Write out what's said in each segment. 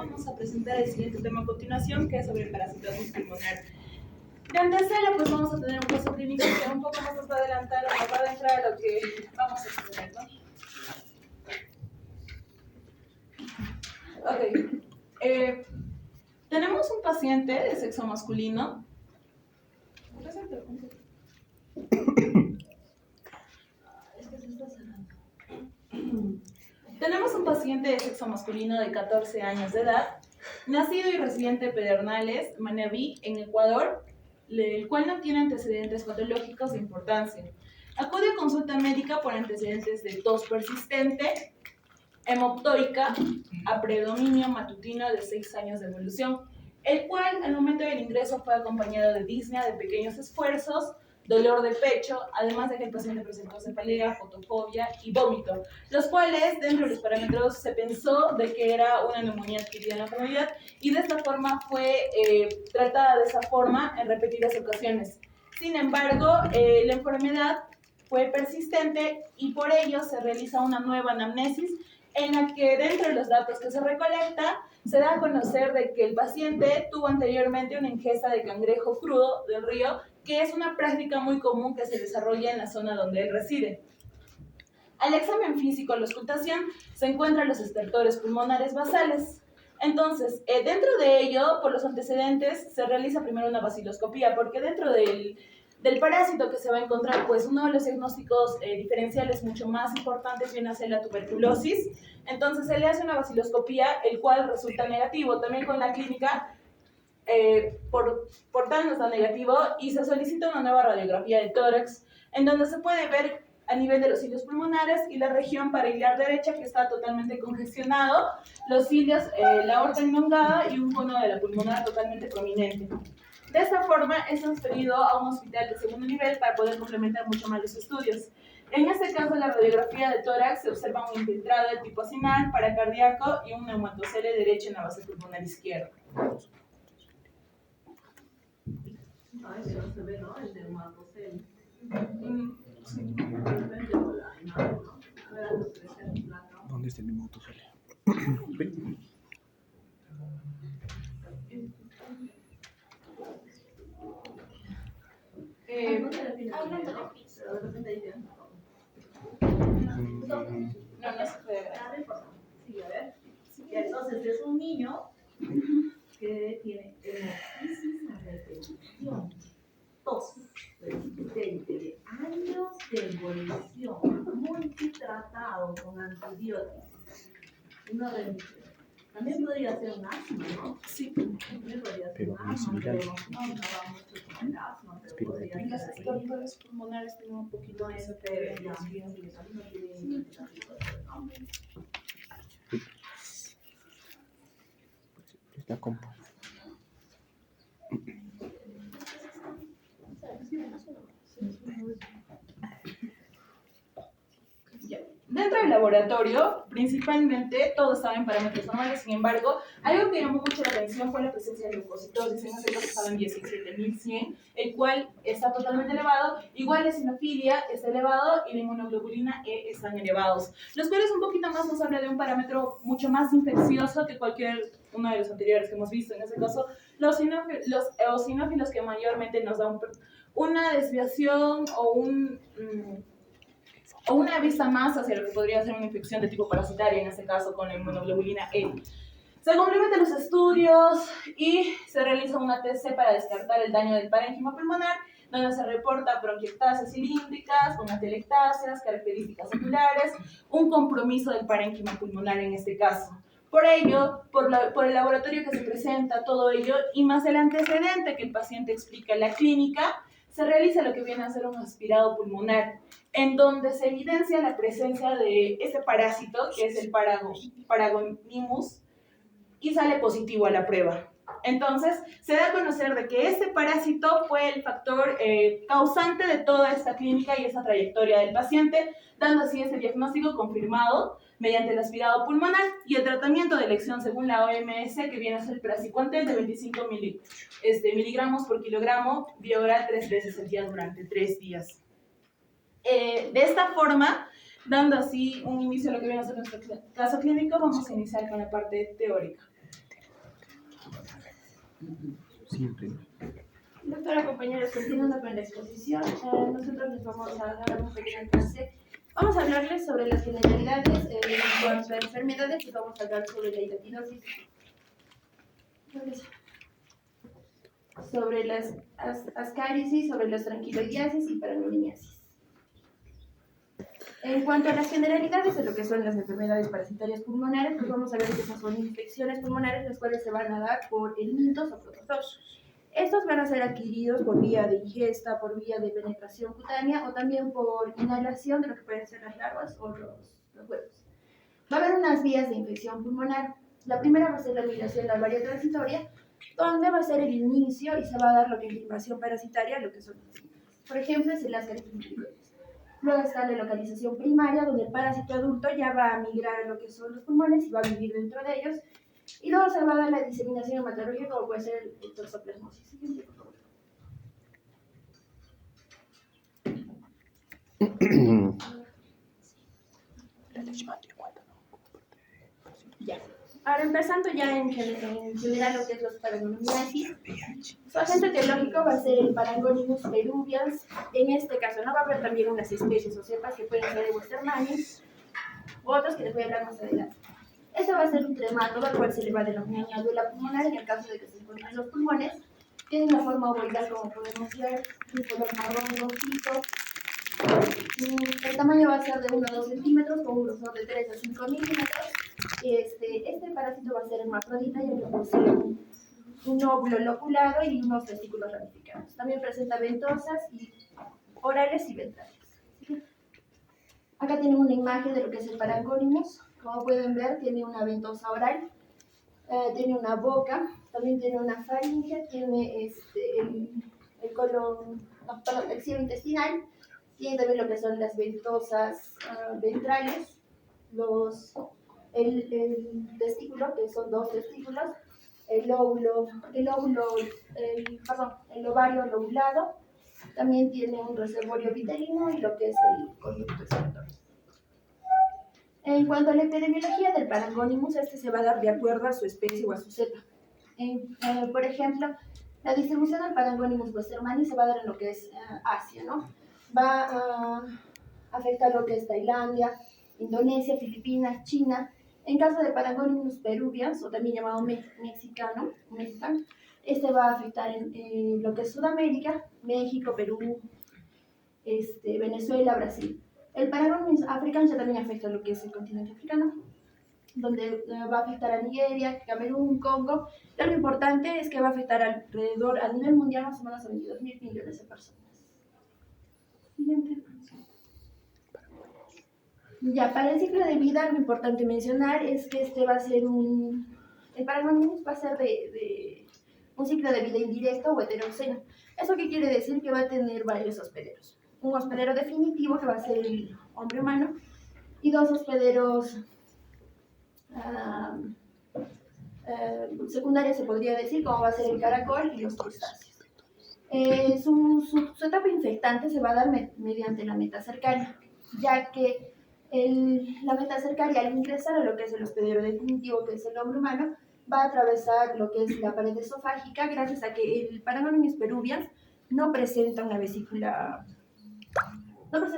vamos a presentar el siguiente tema a continuación, que es sobre parasitosis pulmonar. De antecelo, pues vamos a tener un caso clínico que un poco más nos va a adelantar o nos va a adentrar a lo que vamos a exponer, ¿no? Ok. Tenemos un paciente de sexo masculino. Tenemos un paciente de sexo masculino de 14 años de edad, nacido y residente de Pedernales, Manabí, en Ecuador, el cual no tiene antecedentes patológicos de importancia. Acude a consulta médica por antecedentes de tos persistente, hemoptóica, a predominio matutino de 6 años de evolución, el cual al momento del ingreso fue acompañado de disnea, de pequeños esfuerzos, dolor de pecho, además de que el paciente presentó cefalea, fotofobia y vómito, los cuales dentro de los parámetros se pensó de que era una neumonía adquirida en la comunidad y de esta forma fue tratada de esa forma en repetidas ocasiones. Sin embargo, la enfermedad fue persistente y por ello se realiza una nueva anamnesis en la que dentro de los datos que se recolecta se da a conocer de que el paciente tuvo anteriormente una ingesta de cangrejo crudo del río, que es una práctica muy común que se desarrolla en la zona donde él reside. Al examen físico, la auscultación, se encuentran los estertores pulmonares basales. Entonces, dentro de ello, por los antecedentes, se realiza primero una baciloscopía, porque dentro del parásito que se va a encontrar, pues uno de los diagnósticos diferenciales mucho más importantes viene a ser la tuberculosis. Entonces se le hace una baciloscopía, el cual resulta negativo. También con la clínica, por tal nos da negativo, y se solicita una nueva radiografía de tórax, en donde se puede ver a nivel de los cilios pulmonares y la región parietal derecha, que está totalmente congestionado, los cilios, la aorta elongada y un cono de la pulmonar totalmente prominente. De esta forma es transferido a un hospital de segundo nivel para poder complementar mucho más los estudios. En este caso, en la radiografía de tórax se observa un infiltrado de tipo acinal, paracardíaco y un neumatocele derecho en la base pulmonar izquierda. Ay, no se ve, ¿no? El neumatocele. ¿Dónde está el neumatocele? No se puede ver. Sí, a ver. Entonces es un niño que tiene hemoptisis a repetición, tos persistente de años de evolución, multitratado con antibióticos, una remisión. También podría ser un asma, ¿no? Sí. También podría ser un asma, pero no va mucho con el asma, pero podría ser Los ahí. estertores pulmonares tienen un poquito de ese Ya, no tiene indicativo, ¿no? Está compu. Dentro del laboratorio, principalmente, todo estaba en parámetros normales. Sin embargo, algo que llamó mucho la atención fue la presencia de leucocitosis. En este caso estaba en 17.100, el cual está totalmente elevado. Igual la eosinofilia está elevado y la inmunoglobulina E están elevados. Los cuales un poquito más nos habla de un parámetro mucho más infeccioso que cualquier uno de los anteriores que hemos visto. En este caso, los eosinófilos que mayormente nos dan una desviación o una vista más hacia lo que podría ser una infección de tipo parasitaria, en este caso con la inmunoglobulina E. Se complementan los estudios y se realiza una TC para descartar el daño del parénquima pulmonar, donde se reporta bronquiectasias cilíndricas con atelectasias, características oculares, un compromiso del parénquima pulmonar en este caso. Por ello, por el laboratorio que se presenta, todo ello, y más el antecedente que el paciente explica en la clínica, se realiza lo que viene a ser un aspirado pulmonar, en donde se evidencia la presencia de ese parásito, que es el Paragonimus, y sale positivo a la prueba. Entonces, se da a conocer de que este parásito fue el factor causante de toda esta clínica y esta trayectoria del paciente, dando así este diagnóstico confirmado mediante el aspirado pulmonar y el tratamiento de elección según la OMS, que viene a ser el praziquantel de 25 miligramos por kilogramo, vía oral 3 veces al día durante 3 días. De esta forma, dando así un inicio a lo que viene a ser nuestro caso clínico, vamos a iniciar con la parte teórica. Siempre. Doctora, compañeros, continuando con la exposición, nosotros les vamos a dar un pequeño clase. Vamos a hablarles sobre las generalidades en cuanto a enfermedades y vamos a hablar sobre la hidatidosis, sobre las ascariasis, sobre las tranquiloidiasis y paranomiasis. En cuanto a las generalidades de lo que son las enfermedades parasitarias pulmonares, pues vamos a ver que esas son infecciones pulmonares las cuales se van a dar por helmintos o protozoos. Estos van a ser adquiridos por vía de ingesta, por vía de penetración cutánea o también por inhalación de lo que pueden ser las larvas o los huevos. Va a haber unas vías de infección pulmonar. La primera va a ser la migración larvaria transitoria, donde va a ser el inicio y se va a dar lo que es la invasión parasitaria, lo que son los síntomas. Por ejemplo, es el Ascaris nigricans. Luego está la localización primaria, donde el parásito adulto ya va a migrar a lo que son los pulmones y va a vivir dentro de ellos. Y luego se va a dar la diseminación hematológica, como puede ser el toxoplasmosis. Siguiente, por favor. Ya. Ahora empezando ya en general lo que es los paranomiasis. Su agente etiológico va a ser el Paragonimus peruvians. En este caso no va a haber también unas especies o cepas que pueden ser de Westermanni, u otros que les voy a hablar más adelante. Este va a ser un tremátodo, al cual se le va a denominar glándula pulmonar en el caso de que se encuentre en los pulmones. Tiene una forma ovoidal, como podemos ver, un color marrón rojito. El tamaño va a ser de 1 a 2 centímetros, con un grosor de 3 a 5 milímetros. Este parásito va a ser hermafrodita, ya que posee un óvulo loculado y unos testículos ramificados. También presenta ventosas y orales y ventrales. Acá tienen una imagen de lo que es el Paragonimus. Como pueden ver, tiene una ventosa oral, tiene una boca, también tiene una faringe, tiene el colon, no, perdón, el cielo intestinal, tiene también lo que son las ventosas ventrales, el testículo, que son 2 testículos, el ovario lobulado, también tiene un reservorio vitelino y lo que es el conducto excretor. En cuanto a la epidemiología del Paragonimus, este se va a dar de acuerdo a su especie o a su cepa. Por ejemplo, la distribución del Paragonimus westermanni se va a dar en lo que es Asia, ¿no? Va a afectar lo que es Tailandia, Indonesia, Filipinas, China. En caso de Paragonimus peruvians, o también llamado mexicano, este va a afectar en lo que es Sudamérica, México, Perú, Venezuela, Brasil. El Paragonimus africano ya también afecta lo que es el continente africano, donde va a afectar a Nigeria, Camerún, Congo. Pero lo importante es que va a afectar alrededor, a nivel mundial, más o menos a 22 mil millones de personas. Siguiente. Ya, para el ciclo de vida, lo importante mencionar es que el Paragonimus va a ser de un ciclo de vida indirecto o heteroceno. ¿Eso qué quiere decir? Que va a tener varios hospederos. Un hospedero definitivo, que va a ser el hombre humano, y 2 hospederos secundarios, se podría decir, como va a ser el caracol y los crustáceos. Su etapa infectante se va a dar mediante la metacercaria, ya que la metacercaria, al ingresar a lo que es el hospedero definitivo, que es el hombre humano, va a atravesar lo que es la pared esofágica, gracias a que el Paragonimus peruvians no presenta una vesícula, una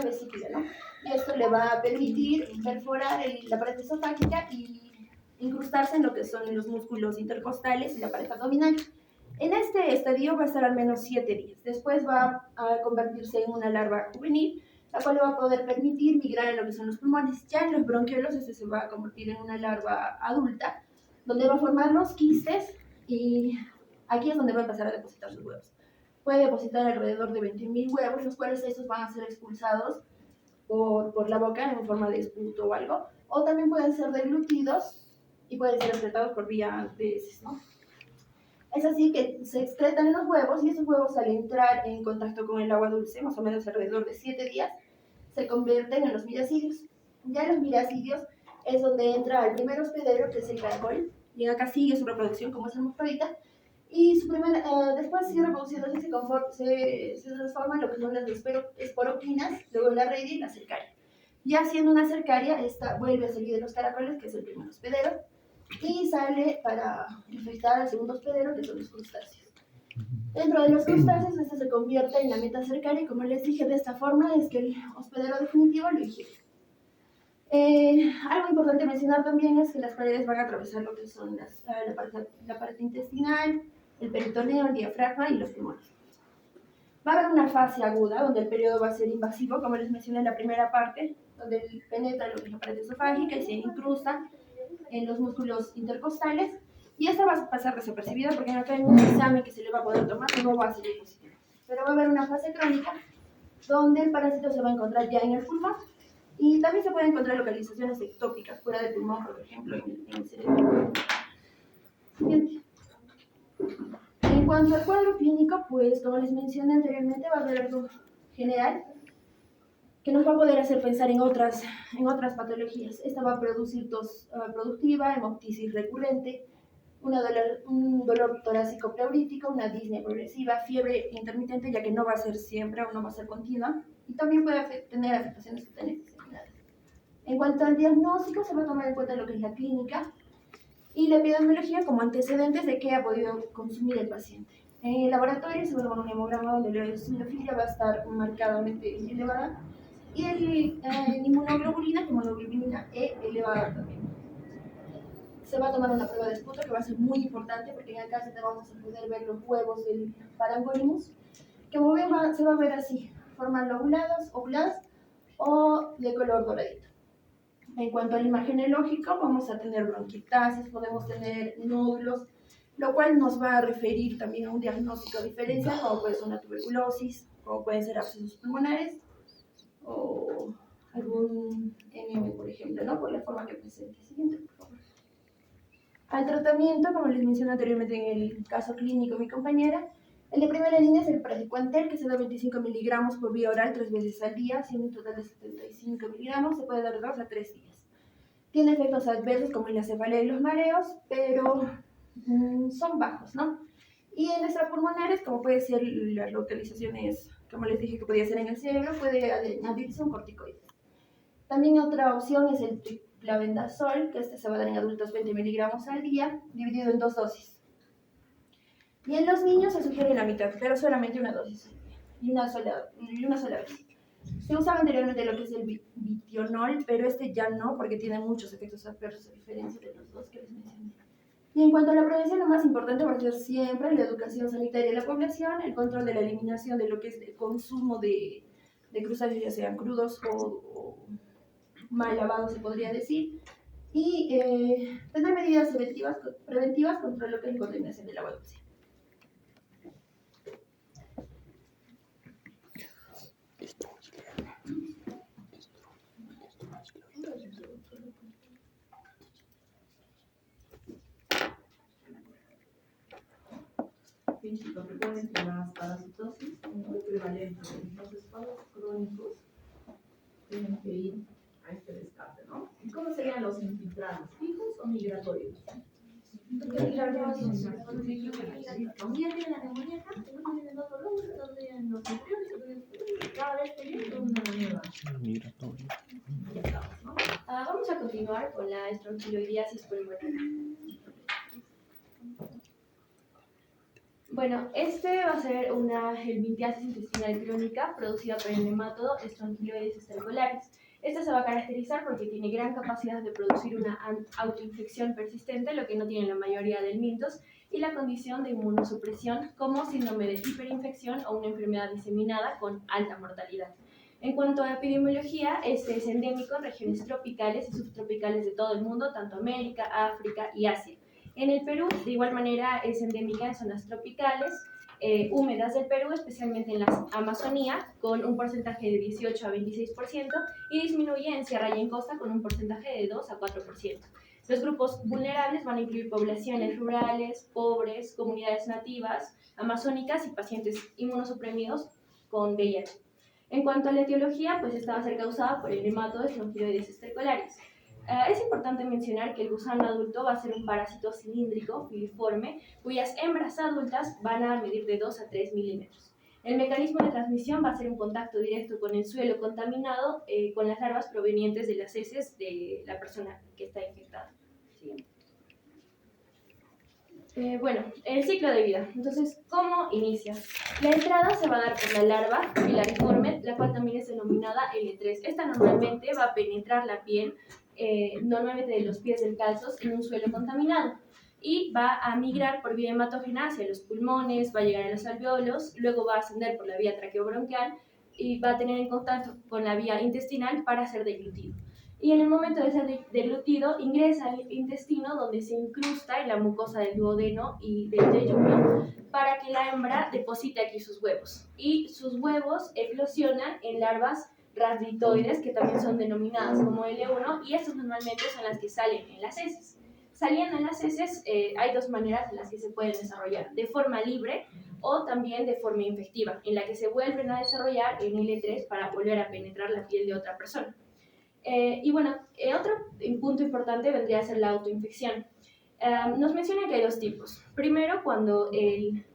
vesícula, ¿no? Y esto le va a permitir perforar la pared esofágica y incrustarse en lo que son los músculos intercostales y la pared abdominal. En este estadio va a estar al menos 7 días. Después va a convertirse en una larva juvenil, la cual le va a poder permitir migrar en lo que son los pulmones. Ya en los bronquiolos se va a convertir en una larva adulta, donde va a formar los quistes y aquí es donde va a empezar a depositar sus huevos. Puede depositar alrededor de 20.000 huevos, los cuales estos van a ser expulsados por la boca en forma de esputo o algo, o también pueden ser deglutidos y pueden ser excretados por vía de heces, ¿no? Es así que se excretan los huevos y esos huevos, al entrar en contacto con el agua dulce, más o menos alrededor de 7 días, se convierten en los miracidios. Ya en los miracidios es donde entra el primer hospedero, que es el caracol, y acá sigue su reproducción como es hermafrodita, y después sigue reproduciéndose y se transforma en lo que son las esporoquinas, luego la redia y la cercaria. Ya siendo una cercaria, esta vuelve a salir de los caracoles, que es el primer hospedero, y sale para infectar al segundo hospedero, que son los crustáceos. Dentro de los crustáceos, este se convierte en la meta cercaria y como les dije, de esta forma es que el hospedero definitivo lo ingiere. Algo importante mencionar también es que las paredes van a atravesar lo que son la pared intestinal, el peritoneo, el diafragma y los pulmones. Va a haber una fase aguda donde el periodo va a ser invasivo, como les mencioné en la primera parte, donde penetra lo que es la pared esofágica y se incrusta en los músculos intercostales. Y esta va a pasar desapercibida porque acá en un examen que se le va a poder tomar no va a ser positivo. Pero va a haber una fase crónica donde el parásito se va a encontrar ya en el pulmón y también se pueden encontrar localizaciones ectópicas fuera del pulmón, por ejemplo, en el cerebro. Siguiente. En cuanto al cuadro clínico, pues como les mencioné anteriormente, va a haber algo general que nos va a poder hacer pensar en otras patologías. Esta va a producir tos productiva, hemoptisis recurrente, un dolor torácico pleurítico, una disnea progresiva, fiebre intermitente, ya que no va a ser siempre o no va a ser continua, y también puede tener afectaciones cutáneas diseminadas. En cuanto al diagnóstico, se va a tomar en cuenta lo que es la clínica y la epidemiología como antecedentes de qué ha podido consumir el paciente. En el laboratorio se va a tomar un hemograma donde la eosinofilia va a estar marcadamente elevada y la inmunoglobulina, como la globulina E, elevada también. Se va a tomar una prueba de esputo que va a ser muy importante porque en acá te vamos a poder ver los huevos del Parangonimus, que como ven se va a ver así, formas lobuladas, ovuladas o de color doradito. En cuanto al imagenológico, vamos a tener bronquiectasis, podemos tener nódulos, lo cual nos va a referir también a un diagnóstico diferencial, como puede ser una tuberculosis, como pueden ser abscesos pulmonares o algún MM, por ejemplo, ¿no? Por la forma que presente. Siguiente, por favor. Al tratamiento, como les mencioné anteriormente en el caso clínico mi compañera, el de primera línea es el praziquantel, que se da 25 miligramos por vía oral 3 veces al día, siendo un total de 75 miligramos, se puede dar de 2 a 3 días. Tiene efectos adversos como la cefalea y los mareos, pero son bajos, ¿no? Y en extrapulmonares, como puede ser las localizaciones, como les dije que podía ser en el cerebro, puede añadirse un corticoide. También otra opción es el triplavendazol, que este se va a dar en adultos 20 miligramos al día, dividido en 2 dosis. Y en los niños se sugiere la mitad, pero solamente una dosis y una sola vez. Se usaba anteriormente lo que es el vitionol, pero este ya no, porque tiene muchos efectos adversos a diferencia de los dos que les mencioné. Y en cuanto a la prevención, lo más importante va a ser siempre la educación sanitaria de la población, el control de la eliminación de lo que es el consumo de crustáceos, ya sean crudos o mal lavados, se podría decir, y tener medidas preventivas contra lo que es la contaminación del agua dulce. Bien, chicos, recuerden que las parasitosis son muy prevalentes. Entonces, todos los crónicos tienen que ir a este descarte, ¿no? ¿Y cómo serían los infiltrados? ¿Fijos o migratorios? Un día tienen la neumonía acá, otro tienen otro lóbulo, otro tienen los inferiores, otro tienen cada vez que viene una nueva. Migratorio. Ya estamos, ¿no? Vamos a continuar con la estronquiloidiasis pulmonar. Bueno, este va a ser una helminthiasis intestinal crónica producida por el nemátodo Strongyloides stercolaris. Esta se va a caracterizar porque tiene gran capacidad de producir una autoinfección persistente, lo que no tiene la mayoría de helmintos, y la condición de inmunosupresión como síndrome de hiperinfección o una enfermedad diseminada con alta mortalidad. En cuanto a epidemiología, este es endémico en regiones tropicales y subtropicales de todo el mundo, tanto América, África y Asia. En el Perú, de igual manera, es endémica en zonas tropicales, húmedas del Perú, especialmente en la Amazonía, con un porcentaje de 18 a 26%, y disminuye en Sierra y en Costa con un porcentaje de 2 a 4%. Los grupos vulnerables van a incluir poblaciones rurales, pobres, comunidades nativas, amazónicas y pacientes inmunosuprimidos con VIH. En cuanto a la etiología, pues esta va a ser causada por el nemátodo Strongyloides stercolaris. Es importante mencionar que el gusano adulto va a ser un parásito cilíndrico, filiforme, cuyas hembras adultas van a medir de 2 a 3 milímetros. El mecanismo de transmisión va a ser un contacto directo con el suelo contaminado con las larvas provenientes de las heces de la persona que está infectada. Siguiente. Bueno, el ciclo de vida. Entonces, ¿cómo inicia? La entrada se va a dar por la larva filariforme, la cual también es denominada L3. Esta normalmente va a penetrar la piel, normalmente de los pies descalzos, en un suelo contaminado. Y va a migrar por vía hematógena hacia los pulmones, va a llegar a los alveolos, luego va a ascender por la vía traqueobronquial y va a tener en contacto con la vía intestinal para ser deglutido. Y en el momento de ser deglutido ingresa al intestino, donde se incrusta en la mucosa del duodeno y del yeyuno para que la hembra deposite aquí sus huevos. Y sus huevos eclosionan en larvas rasditoides, que también son denominadas como L1, y estas normalmente son las que salen en las heces. Saliendo en las heces, hay dos maneras en las que se pueden desarrollar: de forma libre o también de forma infectiva, en la que se vuelven a desarrollar en L3 para volver a penetrar la piel de otra persona. Y bueno, otro punto importante vendría a ser la autoinfección. Nos menciona que hay dos tipos. Primero, cuando el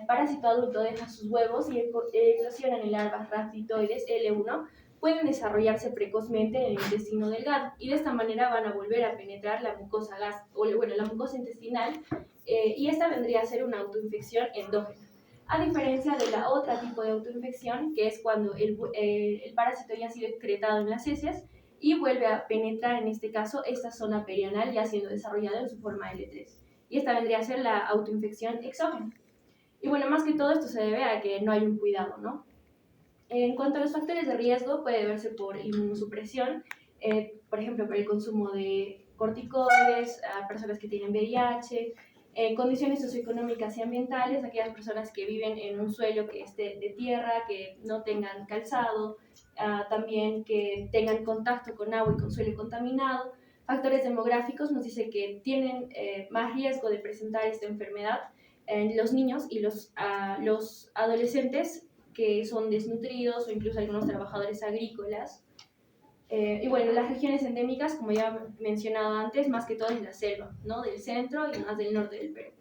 parásito adulto deja sus huevos y eclosionan en larvas rasditoides L1, pueden desarrollarse precozmente en el intestino delgado y de esta manera van a volver a penetrar la mucosa la mucosa intestinal, y esta vendría a ser una autoinfección endógena. A diferencia de la otra tipo de autoinfección, que es cuando el parásito ya ha sido excretado en las heces y vuelve a penetrar, en este caso, esta zona perianal ya siendo desarrollada en su forma L3. Y esta vendría a ser la autoinfección exógena. Y bueno, más que todo esto se debe a que no hay un cuidado, ¿no? En cuanto a los factores de riesgo, puede verse por inmunosupresión, por ejemplo, por el consumo de corticoides, a personas que tienen VIH, condiciones socioeconómicas y ambientales, aquellas personas que viven en un suelo que esté de tierra, que no tengan calzado, también que tengan contacto con agua y con suelo contaminado. Factores demográficos nos dice que tienen más riesgo de presentar esta enfermedad los niños y los adolescentes que son desnutridos o incluso algunos trabajadores agrícolas. Y bueno, las regiones endémicas, como ya he mencionado antes, más que todo es la selva, ¿no? Del centro y más del norte del Perú.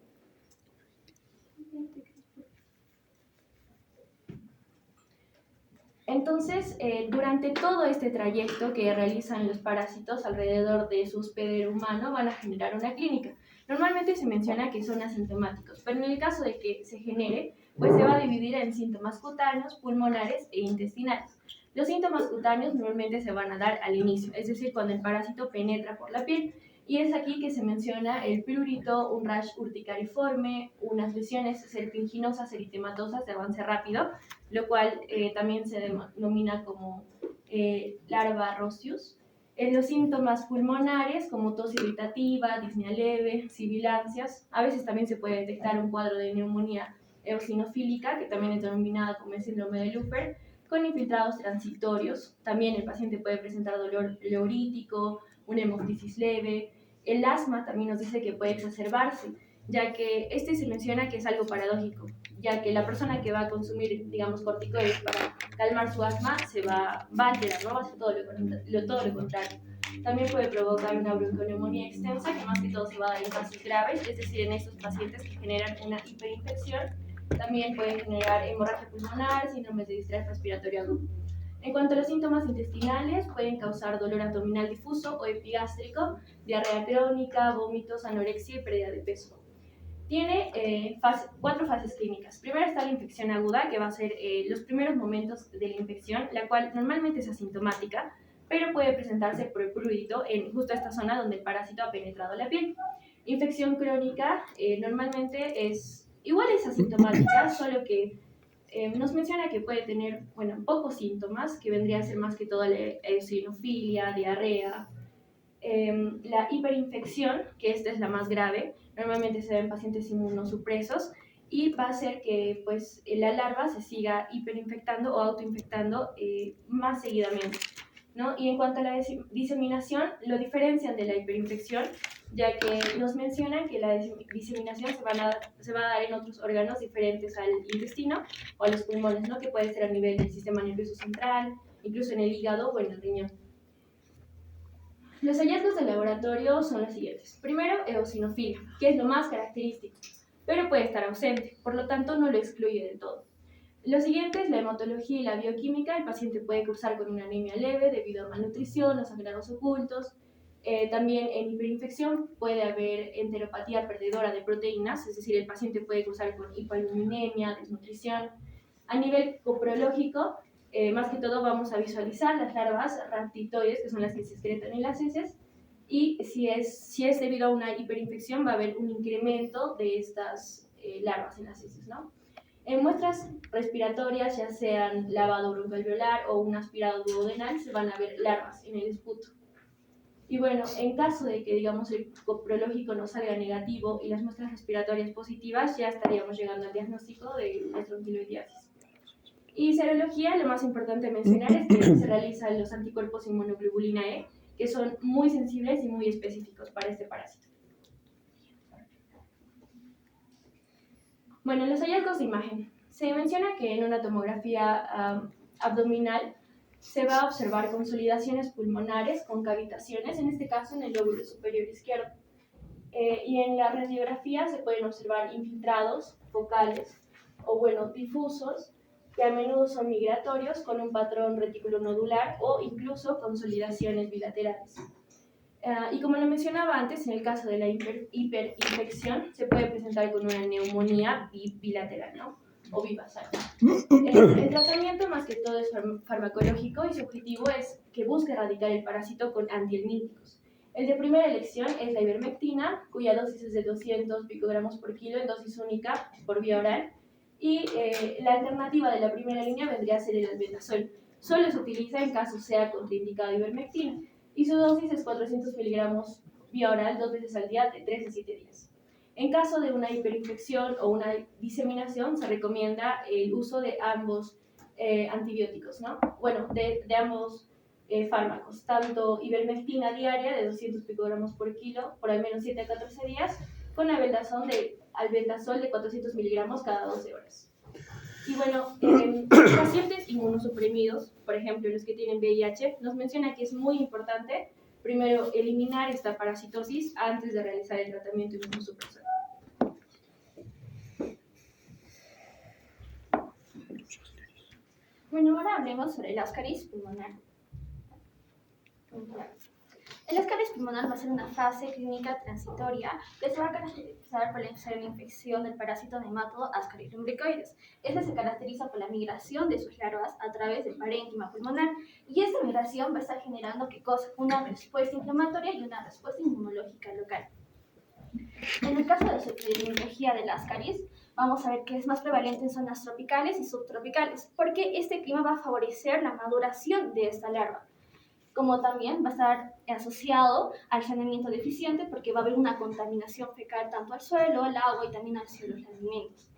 Entonces, durante todo este trayecto que realizan los parásitos alrededor de su hospedero humano, van a generar una clínica. Normalmente se menciona que son asintomáticos, pero en el caso de que se genere, pues se va a dividir en síntomas cutáneos, pulmonares e intestinales. Los síntomas cutáneos normalmente se van a dar al inicio, es decir, cuando el parásito penetra por la piel. Y es aquí que se menciona el prurito, un rash urticariforme, unas lesiones serpiginosas eritematosas de avance rápido, lo cual también se denomina como larva rostius. En los síntomas pulmonares, como tos irritativa, disnea leve, sibilancias, a veces también se puede detectar un cuadro de neumonía eosinofílica, que también es denominada como el síndrome de Lupfer, con infiltrados transitorios. También el paciente puede presentar dolor pleurítico, una hemoptisis leve. El asma también nos dice que puede exacerbarse, ya que este se menciona que es algo paradójico, ya que la persona que va a consumir, digamos, corticoides para calmar su asma se va a alterar, ¿no? Va a hacer todo lo contrario. También puede provocar una bronconeumonía extensa, que más que todo se va a dar en casos graves, es decir, en estos pacientes que generan una hiperinfección. También pueden generar hemorragia pulmonar, síndromes de distrés respiratorio agudo. En cuanto a los síntomas intestinales, pueden causar dolor abdominal difuso o epigástrico, diarrea crónica, vómitos, anorexia y pérdida de peso. Tiene 4 fases clínicas. Primero está la infección aguda, que va a ser los primeros momentos de la infección, la cual normalmente es asintomática, pero puede presentarse por el prurito en justo esta zona donde el parásito ha penetrado la piel. Infección crónica normalmente es asintomática, solo que nos menciona que puede tener, pocos síntomas, que vendría a ser más que todo la eosinofilia, diarrea. La hiperinfección, que esta es la más grave, normalmente se da en pacientes inmunosupresos y va a hacer que pues, la larva se siga hiperinfectando o autoinfectando más seguidamente, ¿no? Y en cuanto a la diseminación, lo diferencian de la hiperinfección, ya que nos mencionan que la diseminación se va a dar en otros órganos diferentes al intestino o a los pulmones, ¿no? Que puede ser a nivel del sistema nervioso central, incluso en el hígado o en el riñón. Los hallazgos de laboratorio son los siguientes. Primero, eosinofilia, que es lo más característico, pero puede estar ausente, por lo tanto no lo excluye del todo. Lo siguiente es la hematología y la bioquímica. El paciente puede cursar con una anemia leve debido a malnutrición o sangrados ocultos. También en hiperinfección puede haber enteropatía perdedora de proteínas, es decir, el paciente puede cursar con hipoaluminemia, desnutrición. A nivel coprológico, más que todo vamos a visualizar las larvas rhabditoides, que son las que se excretan en las heces, y si es debido a una hiperinfección va a haber un incremento de estas larvas en las heces, ¿no? En muestras respiratorias, ya sean lavado broncoalveolar o un aspirado duodenal, se van a ver larvas en el esputo. Y bueno, en caso de que, digamos, el coprológico no salga negativo y las muestras respiratorias positivas, ya estaríamos llegando al diagnóstico de tronquiloidiasis. Y serología, lo más importante mencionar es que se realizan los anticuerpos inmunoglobulina E, que son muy sensibles y muy específicos para este parásito. Bueno, los hallazgos de imagen. Se menciona que en una tomografía abdominal se va a observar consolidaciones pulmonares con cavitaciones, en este caso en el lóbulo superior izquierdo. Y en la radiografía se pueden observar infiltrados focales o, bueno, difusos, que a menudo son migratorios con un patrón reticulonodular o incluso consolidaciones bilaterales. Y como lo mencionaba antes, en el caso de la hiperinfección se puede presentar con una neumonía bilateral, ¿no? O bivasal. El tratamiento más que todo es farmacológico y su objetivo es que busque erradicar el parásito con antihelmínticos. El de primera elección es la ivermectina, cuya dosis es de 200 picogramos por kilo en dosis única por vía oral. Y la alternativa de la primera línea vendría a ser el albendazol. Solo se utiliza en caso sea contraindicado ivermectina. Y su dosis es 400 miligramos vía oral 2 veces al día de 3 a 7 días. En caso de una hiperinfección o una diseminación, se recomienda el uso de ambos antibióticos, ¿no? Bueno, de ambos fármacos, tanto ivermectina diaria de 200 picogramos por kilo por al menos 7 a 14 días, con albendazol de 400 miligramos cada 12 horas. Y bueno, pacientes inmunosuprimidos, por ejemplo, los que tienen VIH, nos menciona que es muy importante primero eliminar esta parasitosis antes de realizar el tratamiento inmunosupresor. Bueno, ahora hablemos sobre el ascaris pulmonar. El ascaris pulmonar va a ser una fase clínica transitoria que se va a caracterizar por la infección del parásito nemátodo Ascaris lumbricoides. Este se caracteriza por la migración de sus larvas a través del parénquima pulmonar, y esta migración va a estar generando ¿qué cosa? Una respuesta inflamatoria y una respuesta inmunológica local. En el caso de su epidemiología del ascaris, vamos a ver que es más prevalente en zonas tropicales y subtropicales, porque este clima va a favorecer la maduración de esta larva. Como también va a estar asociado al saneamiento deficiente, porque va a haber una contaminación fecal tanto al suelo, al agua y también hacia los alimentos.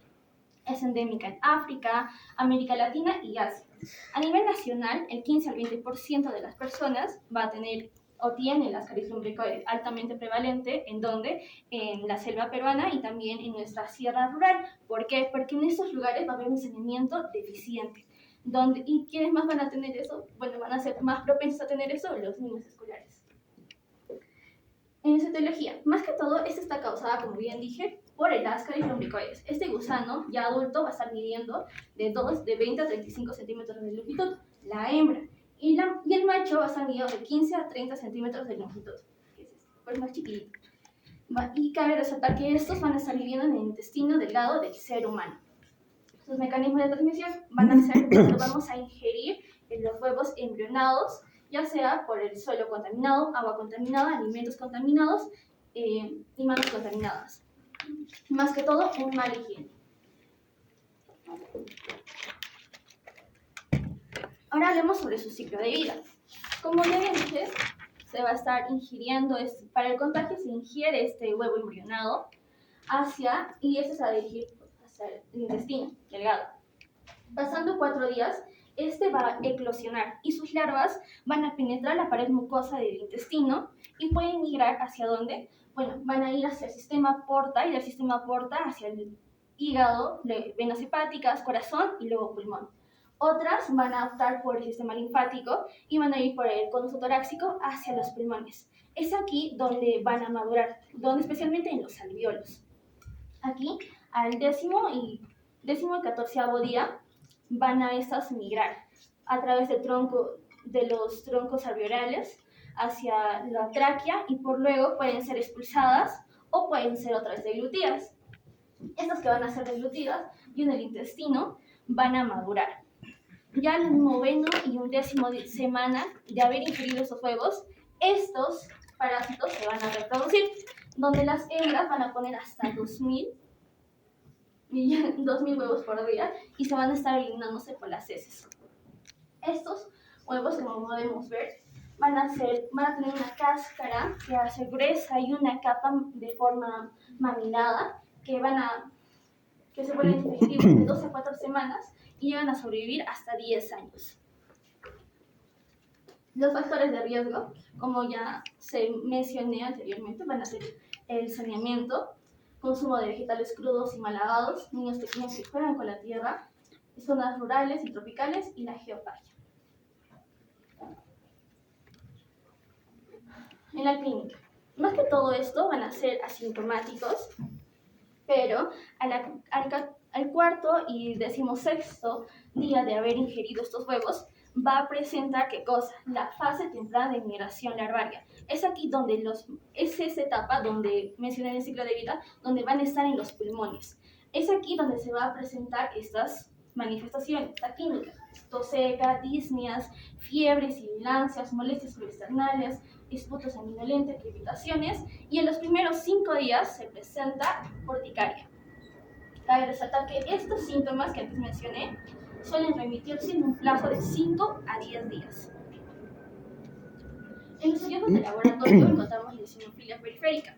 Es endémica en África, América Latina y Asia. A nivel nacional, el 15 al 20% de las personas va a tener o tiene el ascaris lumbricoides altamente prevalente, ¿en dónde? En la selva peruana y también en nuestra sierra rural. ¿Por qué? Porque en estos lugares va a haber un saneamiento deficiente. ¿Y quiénes más van a tener eso? Bueno, van a ser más propensos a tener eso los niños escolares. En citología, más que todo, esta está causada, como bien dije, por el ascaris lumbricoides. Este gusano, ya adulto, va a estar midiendo de 20 a 35 centímetros de longitud, la hembra. Y el macho va a estar midiendo de 15 a 30 centímetros de longitud, que es este, pues más chiquitito. Y cabe resaltar que estos van a estar viviendo en el intestino delgado del ser humano. Sus mecanismos de transmisión van a ser cuando vamos a ingerir los huevos embrionados, ya sea por el suelo contaminado, agua contaminada, alimentos contaminados y manos contaminadas. Más que todo, un mal higiene. Ahora hablemos sobre su ciclo de vida. Como ya dije, se va a estar ingiriendo, para el contagio se ingiere este huevo embrionado y este se va a dirigir hacia el intestino delgado. Pasando 4 días, este va a eclosionar y sus larvas van a penetrar la pared mucosa del intestino y pueden migrar ¿hacia dónde? Bueno, van a ir hacia el sistema porta y del sistema porta hacia el hígado, venas hepáticas, corazón y luego pulmón. Otras van a optar por el sistema linfático y van a ir por el cono torácico hacia los pulmones. Es aquí donde van a madurar, especialmente en los alveolos. Aquí, al 10º y 14º día, van a estas migrar a través de los troncos alveolares hacia la tráquea y por luego pueden ser expulsadas o pueden ser otra vez deglutidas. Estas que van a ser deglutidas y en el intestino van a madurar. Ya en el 9º y 10º semana de haber ingerido estos huevos, estos parásitos se van a reproducir, donde las hembras van a poner hasta 2000 huevos por día y se van a estar eliminándose por las heces. Estos huevos, como podemos ver, van a tener una cáscara que va a ser gruesa y una capa de forma mamilada que se vuelven efectivos de 2 a 4 semanas y llegan a sobrevivir hasta 10 años. Los factores de riesgo, como ya se mencioné anteriormente, van a ser el saneamiento, consumo de vegetales crudos y mal lavados, niños pequeños que juegan con la tierra, zonas rurales y tropicales y la geoparquia. En la clínica, más que todo esto van a ser asintomáticos, pero al cuarto y 16º día de haber ingerido estos huevos, va a presentar, ¿qué cosa? La fase temprana de migración larvaria. Es aquí donde es esa etapa donde mencioné en el ciclo de vida, donde van a estar en los pulmones. Es aquí donde se va a presentar estas manifestaciones, la clínica: tos seca, disneas, fiebres, sibilancias, molestias externales, disputas sanguinolentas, crepitaciones, y en los primeros 5 días se presenta urticaria. Cabe resaltar que estos síntomas que antes mencioné suelen remitirse en un plazo de 5 a 10 días. En los hallazgos de laboratorio encontramos la eosinofilia periférica,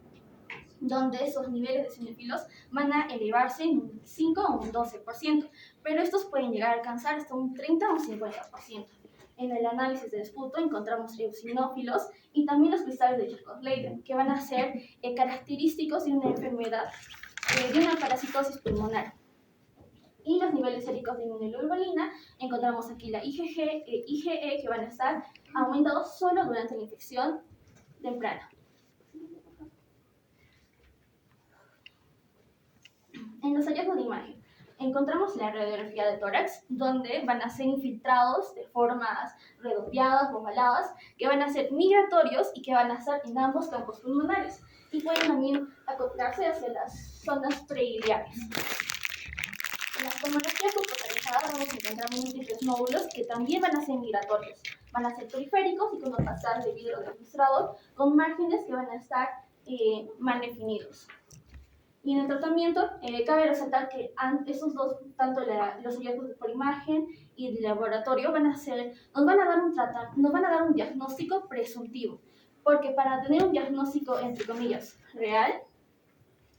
donde esos niveles de eosinofilos van a elevarse en un 5 o un 12%, pero estos pueden llegar a alcanzar hasta un 30 o un 50%. En el análisis del esputo encontramos eosinófilos y también los cristales de Charcot-Leyden, que van a ser característicos de una enfermedad, de una parasitosis pulmonar. Y los niveles séricos de inmunoglobulina, encontramos aquí la IgG e IgE, que van a estar aumentados solo durante la infección temprana. En los hallazgos de imagen, encontramos la radiografía de tórax, donde van a ser infiltrados de formas redondeadas o ovaladas, que van a ser migratorios y que van a estar en ambos campos pulmonares, y pueden también acoplarse hacia las zonas preiliares. En la tomografía computarizada vamos a encontrar múltiples nódulos que también van a ser migratorios. Van a ser periféricos y con pastas de vidrio demostrado con márgenes que van a estar mal definidos. Y en el tratamiento, cabe resaltar que esos dos, tanto los hallazgos por imagen y de laboratorio, nos van a dar un diagnóstico presuntivo. Porque para tener un diagnóstico, entre comillas, real,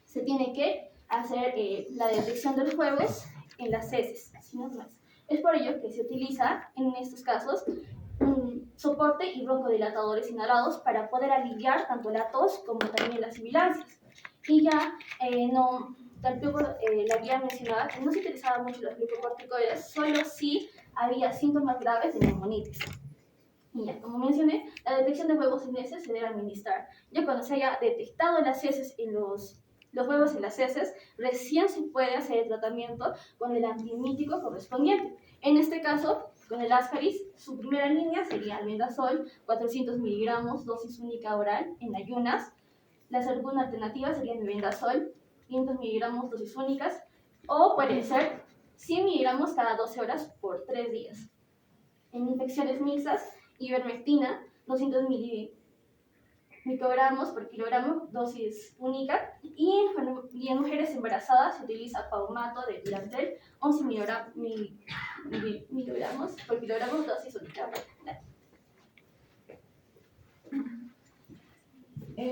se tiene que hacer la detección de los huevos en las heces, así no más. Es por ello que se utiliza, en estos casos, un soporte y broncodilatadores inhalados para poder aliviar tanto la tos como también las sibilancias. Y ya la guía mencionaba que no se utilizaban mucho los glucocorticoides, solo si había síntomas graves de neumonitis. Y ya, como mencioné, la detección de huevos en heces se debe administrar. Ya cuando se haya detectado las heces en los huevos en las heces, recién se puede hacer el tratamiento con el antiemítico correspondiente. En este caso, con el Ascaris, su primera línea sería albendazol, 400 miligramos, dosis única oral en ayunas. La segunda alternativa sería albendazol, 500 miligramos, dosis únicas, o puede ser 100 miligramos cada 12 horas por 3 días. En infecciones mixtas, ivermectina, 200 microgramos por kilogramo, dosis única, y en mujeres embarazadas se utiliza paumato de plantel, 11 miligramos por kilogramo, dosis única.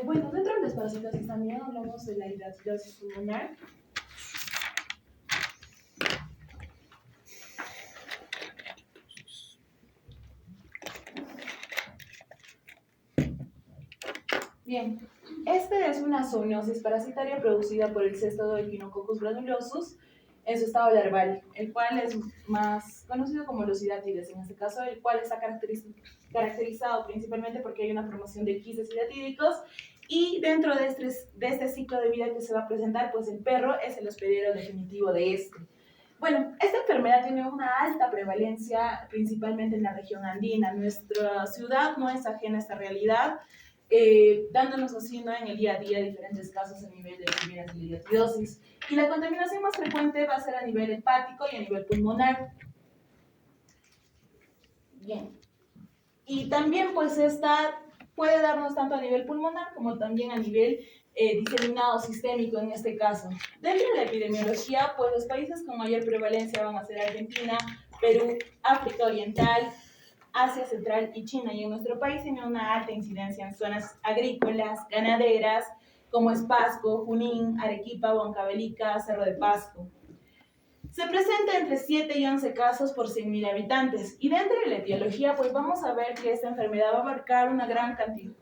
Bueno, dentro de las parasitosis también hablamos de la hidratidosis pulmonar. Bien, este es una zoonosis parasitaria producida por el cesto de Echinococcus granulosus en su estado larval, el cual es más conocido como los hidatides, en este caso, el cual está caracterizado principalmente porque hay una formación de quistes hidatídicos, y dentro de este ciclo de vida que se va a presentar, pues el perro es el hospedero definitivo de este. Bueno, esta enfermedad tiene una alta prevalencia principalmente en la región andina. Nuestra ciudad no es ajena a esta realidad, dándonos así, ¿no?, en el día a día diferentes casos a nivel de primeras lidiatidosis. Y la contaminación más frecuente va a ser a nivel hepático y a nivel pulmonar. Bien. Y también pues esta puede darnos tanto a nivel pulmonar como también a nivel diseminado sistémico en este caso. Dentro de la epidemiología, pues los países con mayor prevalencia van a ser Argentina, Perú, África Oriental, Asia Central y China. Y en nuestro país tiene una alta incidencia en zonas agrícolas, ganaderas, como es Pasco, Junín, Arequipa, Huancavelica, Cerro de Pasco. Se presenta entre 7 y 11 casos por 100.000 habitantes. Y dentro de la etiología, pues vamos a ver que esta enfermedad va a abarcar una gran cantidad,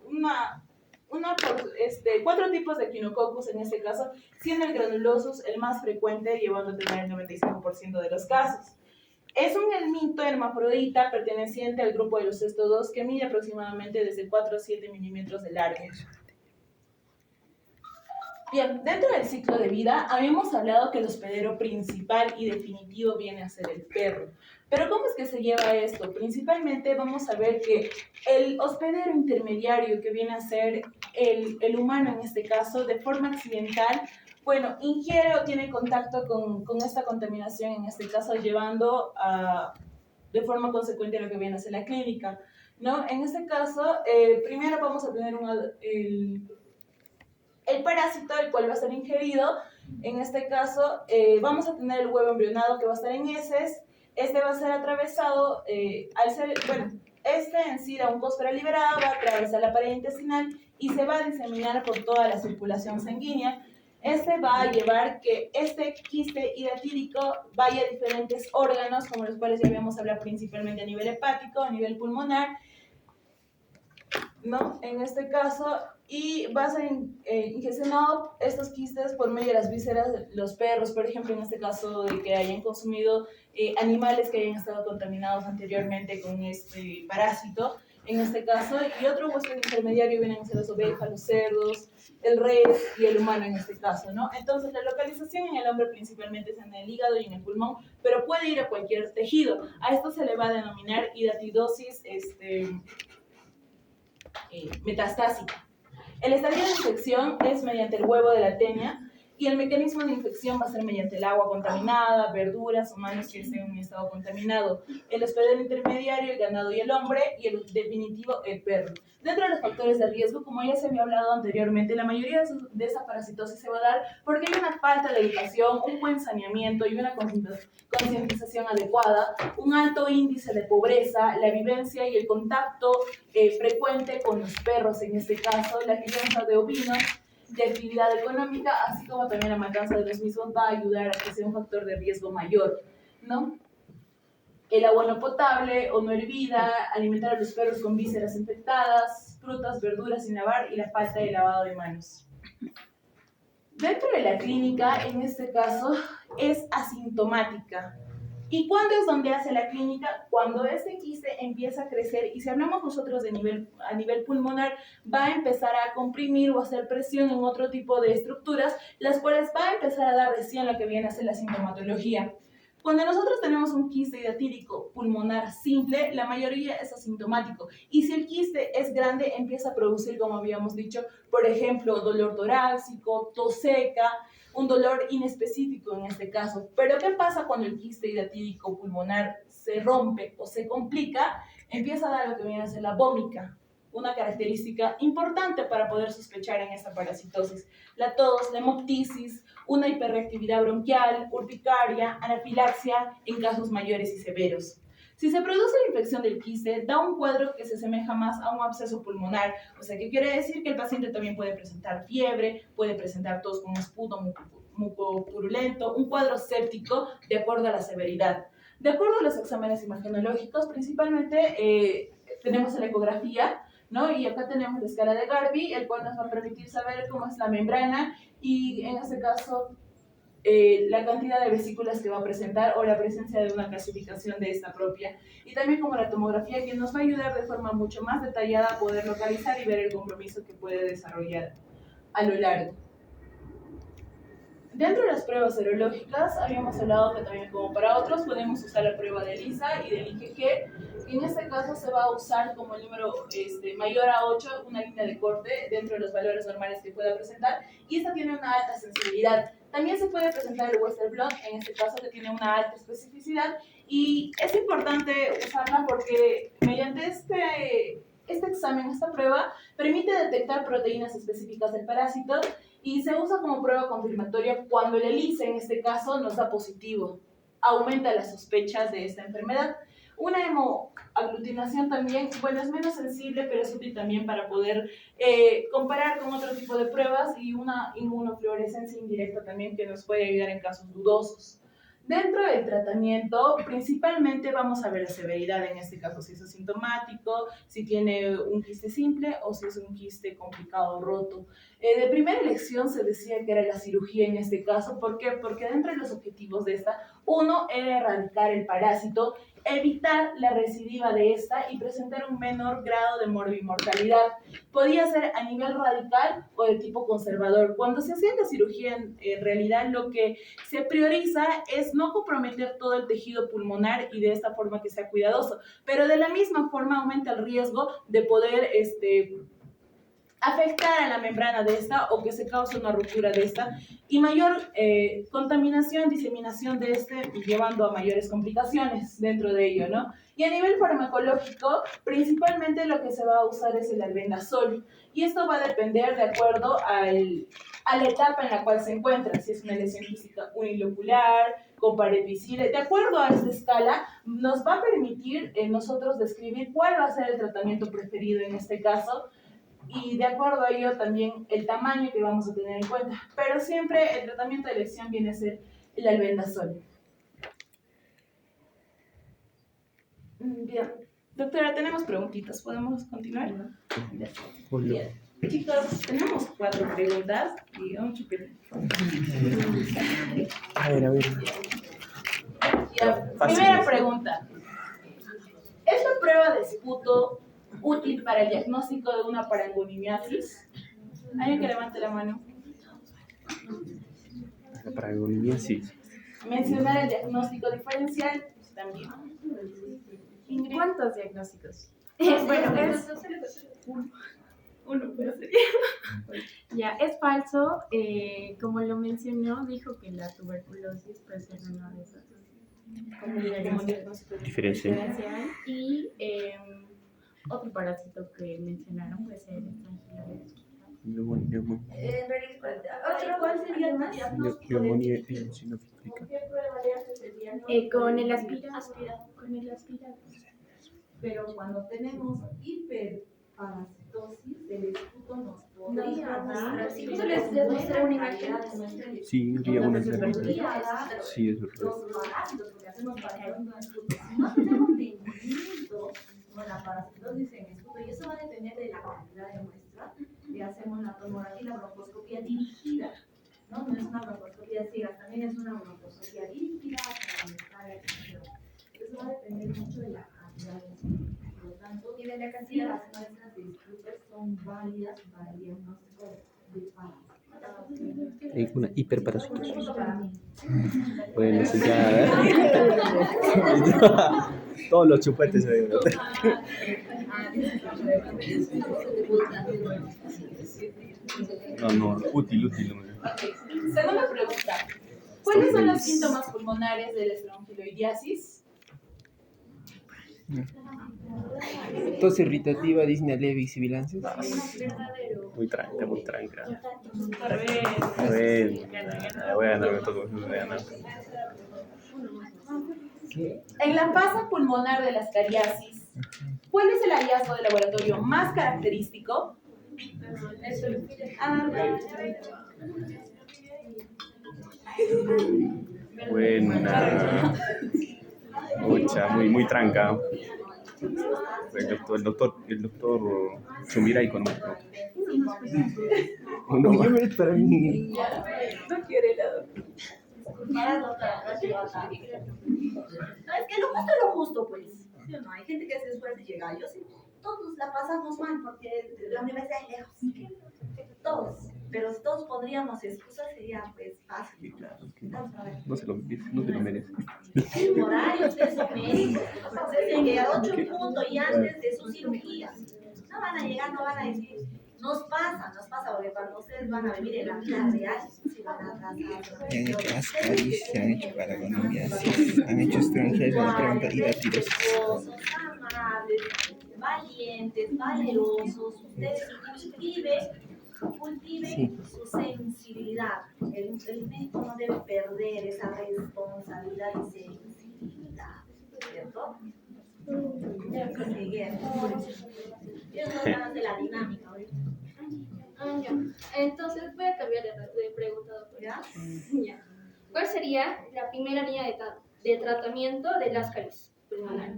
4 tipos de Echinococcus en este caso, siendo el granulosus el más frecuente, llevando a tener el 95% de los casos. Es un helminto hermafrodita perteneciente al grupo de los cestodos que mide aproximadamente desde 4 a 7 milímetros de largo. Bien, dentro del ciclo de vida habíamos hablado que el hospedero principal y definitivo viene a ser el perro. Pero ¿cómo es que se lleva esto? Principalmente vamos a ver que el hospedero intermediario que viene a ser el humano en este caso, de forma accidental, bueno, ingiere o tiene contacto con esta contaminación en este caso, llevando de forma consecuente a lo que viene a ser la clínica, ¿no? En este caso, primero vamos a tener el parásito, el cual va a ser ingerido. En este caso, vamos a tener el huevo embrionado que va a estar en heces. Este va a ser atravesado, este en sí da un fósforo liberado, va a atravesar la pared intestinal y se va a diseminar por toda la circulación sanguínea. Este va a llevar que este quiste hidatídico vaya a diferentes órganos, como los cuales ya habíamos hablado principalmente a nivel hepático, a nivel pulmonar, ¿no? En este caso, y va a ser ingestionado estos quistes por medio de las vísceras de los perros, por ejemplo, en este caso de que hayan consumido animales que hayan estado contaminados anteriormente con este parásito, en este caso, y otro huésped intermediario vienen a ser las ovejas, los cerdos, el res y el humano en este caso, ¿no? Entonces, la localización en el hombre principalmente es en el hígado y en el pulmón, pero puede ir a cualquier tejido. A esto se le va a denominar hidatidosis metastásica. El estadio de infección es mediante el huevo de la tenia y el mecanismo de infección va a ser mediante el agua contaminada, verduras, humanos que estén en un estado contaminado, el hospedero intermediario, el ganado y el hombre, y el definitivo, el perro. Dentro de los factores de riesgo, como ya se había hablado anteriormente, la mayoría de esa parasitosis se va a dar porque hay una falta de educación, un buen saneamiento y una concientización adecuada, un alto índice de pobreza, la vivencia y el contacto frecuente con los perros, en este caso, la crianza de ovinos, de actividad económica, así como también la matanza de los mismos va a ayudar a que sea un factor de riesgo mayor, ¿no? El agua no potable o no hervida, alimentar a los perros con vísceras infectadas, frutas, verduras sin lavar y la falta de lavado de manos. Dentro de la clínica, en este caso, es asintomática. ¿Y cuándo es donde hace la clínica? Cuando este quiste empieza a crecer y si hablamos nosotros a nivel pulmonar, va a empezar a comprimir o a hacer presión en otro tipo de estructuras, las cuales va a empezar a dar recién lo que viene a ser la sintomatología. Cuando nosotros tenemos un quiste hidatídico pulmonar simple, la mayoría es asintomático. Y si el quiste es grande, empieza a producir, como habíamos dicho, por ejemplo, dolor torácico, tos seca, un dolor inespecífico en este caso. Pero ¿qué pasa cuando el quiste hidatídico pulmonar se rompe o se complica? Empieza a dar lo que viene a ser la vómica, una característica importante para poder sospechar en esta parasitosis. La tos, la hemoptisis, una hiperreactividad bronquial, urticaria, anafilaxia en casos mayores y severos. Si se produce la infección del quiste, da un cuadro que se asemeja más a un absceso pulmonar, o sea, que quiere decir que el paciente también puede presentar fiebre, puede presentar tos con esputo mucopurulento, un cuadro séptico de acuerdo a la severidad. De acuerdo a los exámenes imagenológicos, principalmente tenemos la ecografía, ¿no? Y acá tenemos la escala de Garvey, el cual nos va a permitir saber cómo es la membrana y en este caso la cantidad de vesículas que va a presentar o la presencia de una clasificación de esta propia. Y también como la tomografía que nos va a ayudar de forma mucho más detallada a poder localizar y ver el compromiso que puede desarrollar a lo largo. Dentro de las pruebas serológicas, habíamos hablado que también como para otros podemos usar la prueba de ELISA y del IgG. En este caso se va a usar como el número mayor a 8, una línea de corte dentro de los valores normales que pueda presentar, y esta tiene una alta sensibilidad. También se puede presentar el Western blot, en este caso que tiene una alta especificidad, y es importante usarla porque mediante este examen, esta prueba, permite detectar proteínas específicas del parásito y se usa como prueba confirmatoria cuando el ELISA, en este caso, nos da positivo. Aumenta las sospechas de esta enfermedad. Una hemoaglutinación también, bueno, es menos sensible, pero es útil también para poder comparar con otro tipo de pruebas, y una inmunofluorescencia indirecta también que nos puede ayudar en casos dudosos. Dentro del tratamiento, principalmente vamos a ver la severidad, en este caso, si es asintomático, si tiene un quiste simple o si es un quiste complicado o roto. De primera elección se decía que era la cirugía en este caso. ¿Por qué? Porque dentro de los objetivos de esta, uno era erradicar el parásito, evitar la recidiva de esta y presentar un menor grado de morbimortalidad. Podía ser a nivel radical o de tipo conservador. Cuando se hacía la cirugía, en realidad lo que se prioriza es no comprometer todo el tejido pulmonar y de esta forma que sea cuidadoso, pero de la misma forma aumenta el riesgo de poder afectar a la membrana de esta o que se cause una ruptura de esta y mayor contaminación, diseminación de llevando a mayores complicaciones dentro de ello, ¿no? Y a nivel farmacológico, principalmente lo que se va a usar es el albendazol, y esto va a depender de acuerdo a la etapa en la cual se encuentra, si es una lesión física unilocular, con pared visible. De acuerdo a esta escala, nos va a permitir nosotros describir cuál va a ser el tratamiento preferido en este caso, y de acuerdo a ello también el tamaño que vamos a tener en cuenta. Pero siempre el tratamiento de elección viene a ser el albendazol. Bien, doctora, tenemos preguntitas, ¿podemos continuar? Bien. Chicos, tenemos 4 preguntas y un chupete. A ver. Ya, primera pregunta. ¿Es la prueba de esputo útil para el diagnóstico de una parangonimiasis? ¿Alguien que levante la mano? La paragonimia sí. Mencionar el diagnóstico diferencial, pues, también. Ingrid. ¿Cuántos diagnósticos? Bueno, Uno, pero sería. Ya, es falso. Como lo mencionó, dijo que la tuberculosis puede ser una de esas. Como diagnóstico Diferencial. Y otro parásito que mencionaron puede ser el Tranquiloides. Neumonía ¿Cuál sería el diagnóstico de eosinofílica. qué prueba le haces el diagnóstico? Con el aspirado. Pero cuando tenemos hiperparasitosis, el esputo nos podría dar. Sí, eso les muestra una imagen. Sí, habría una Podría enfermedad. dar Sí, es verdad. los parásitos, porque hacemos parásitos en esputo. Si no tenemos rendimiento con la parasitosis en esputo, y eso va a depender de la cantidad de muestra, le hacemos la tomografía y la broncoscopía dirigida. No es una broncoscopía ciega, también es una broncoscopía dirigida para buscar el tejido. Eso va a depender mucho de la cantidad de esputo. Por lo tanto, Y de la si cantidad. las muestras de esputo son válidas para el diagnóstico de parásito. Hay una hiperparasitosis. Punto para mí. Bueno, eso ya. Todos los chupetes se ven. No, útil. Segunda pregunta. ¿Cuáles son los síntomas pulmonares de la estrongiloidiasis? Tos irritativa, disnea leve y sibilancias. Muy tranca. Súper bien. A ver, voy a ganar, me toco. Voy a ganar. En la fase pulmonar de las cariasis, ¿cuál es el hallazgo de laboratorio más característico? Buena. Mucha, muy tranca. El doctor Chumiray con uno más. Para mí. No quiere helado. No, es que lo justo es lo justo, pues. ¿Sí o no? Hay gente que se esfuerza y llega. Yo sí, todos la pasamos mal porque la universidad es lejos. Todos. Pero si todos pondríamos excusas sería pues fácil. Sí, claro. Vamos a ver. No se lo merece. El horario, ustedes son médicos. Ustedes tienen que llegar a 8 puntos y antes de su cirugía. No van a llegar, no van a decir. Nos pasa, porque cuando ustedes van a vivir en la vida real, si van a atrasar. Se han hecho ascaris, se han hecho paragonomiasis, han hecho extranjeros, van a preguntar y respetuosos, amables, valientes, valerosos. Ustedes cultiven su sensibilidad. El médico no debe perder esa responsabilidad y sensibilidad, ¿cierto? Ellos no hablan de la dinámica, ¿oíste? Ya. Entonces voy a cambiar de pregunta, doctora. ¿Ya? Ya. ¿Cuál sería la primera línea de tratamiento del ascaris pulmonar?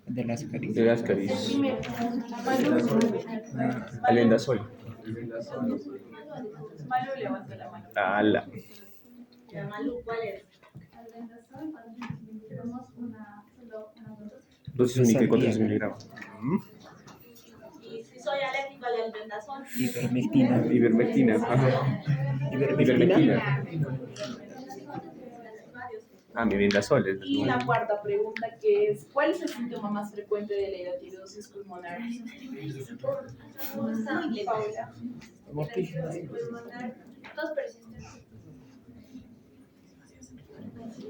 de las caricias. De las El caricias. primero. Alendazol. Malu levanta la mano. Ala. Ya, Malu, ¿cuál es? Dosis única y 400 miligramos. Y si soy alérgico al albendazol. Ivermectina. Ivermectina. Ajá. Ivermectina. Ah, mi vendasol. Y la cuarta pregunta, que es, ¿cuál es el síntoma más frecuente de la hidatidosis pulmonar? Paula. Tos persistente.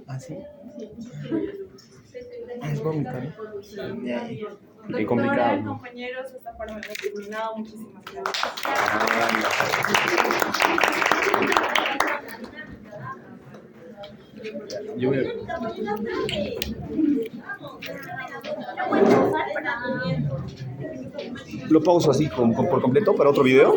¿Ah, sí? Ah, es vómito, ¿no? Ya, ya. Qué complicado. Doctora, compañeros, esta parte hemos terminado. Muchísimas gracias. Yo voy a... ¿Lo pauso así por completo para otro video?